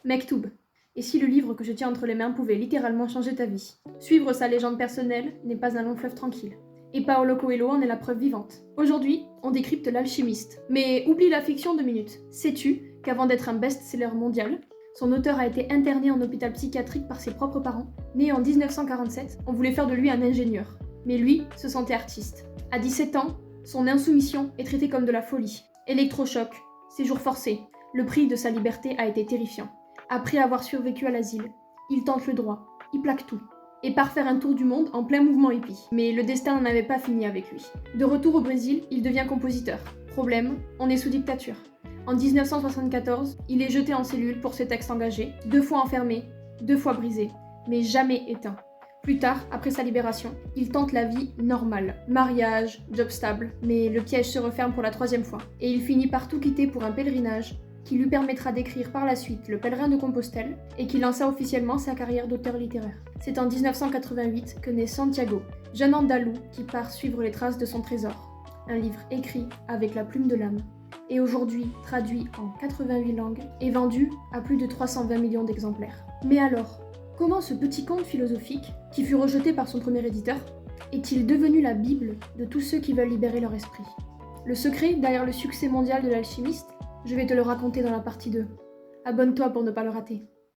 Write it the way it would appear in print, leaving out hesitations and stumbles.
Mektoub. Et si le livre que je tiens entre les mains pouvait littéralement changer ta vie? Suivre sa légende personnelle n'est pas un long fleuve tranquille. Et Paolo Coelho en est la preuve vivante. Aujourd'hui, on décrypte L'Alchimiste. Mais oublie la fiction 2 minutes. Sais-tu qu'avant d'être un best-seller mondial, son auteur a été interné en hôpital psychiatrique par ses propres parents? Né en 1947, on voulait faire de lui un ingénieur. Mais lui se sentait artiste. À 17 ans, son insoumission est traitée comme de la folie. Électrochoc, séjour forcé, le prix de sa liberté a été terrifiant. Après avoir survécu à l'asile, il tente le droit, il plaque tout, et part faire un tour du monde en plein mouvement hippie. Mais le destin n'en avait pas fini avec lui. De retour au Brésil, il devient compositeur. Problème, on est sous dictature. En 1974, il est jeté en cellule pour ses textes engagés, 2 fois enfermé, 2 fois brisé, mais jamais éteint. Plus tard, après sa libération, il tente la vie normale. Mariage, job stable, mais le piège se referme pour la 3e fois. Et il finit par tout quitter pour un pèlerinage qui lui permettra d'écrire par la suite Le Pèlerin de Compostelle et qui lança officiellement sa carrière d'auteur littéraire. C'est en 1988 que naît Santiago, jeune andalou qui part suivre les traces de son trésor. Un livre écrit avec la plume de l'âme et aujourd'hui traduit en 88 langues et vendu à plus de 320 millions d'exemplaires. Mais alors, comment ce petit conte philosophique, qui fut rejeté par son premier éditeur, est-il devenu la Bible de tous ceux qui veulent libérer leur esprit? Le secret derrière le succès mondial de L'Alchimiste, je vais te le raconter dans la partie 2. Abonne-toi pour ne pas le rater.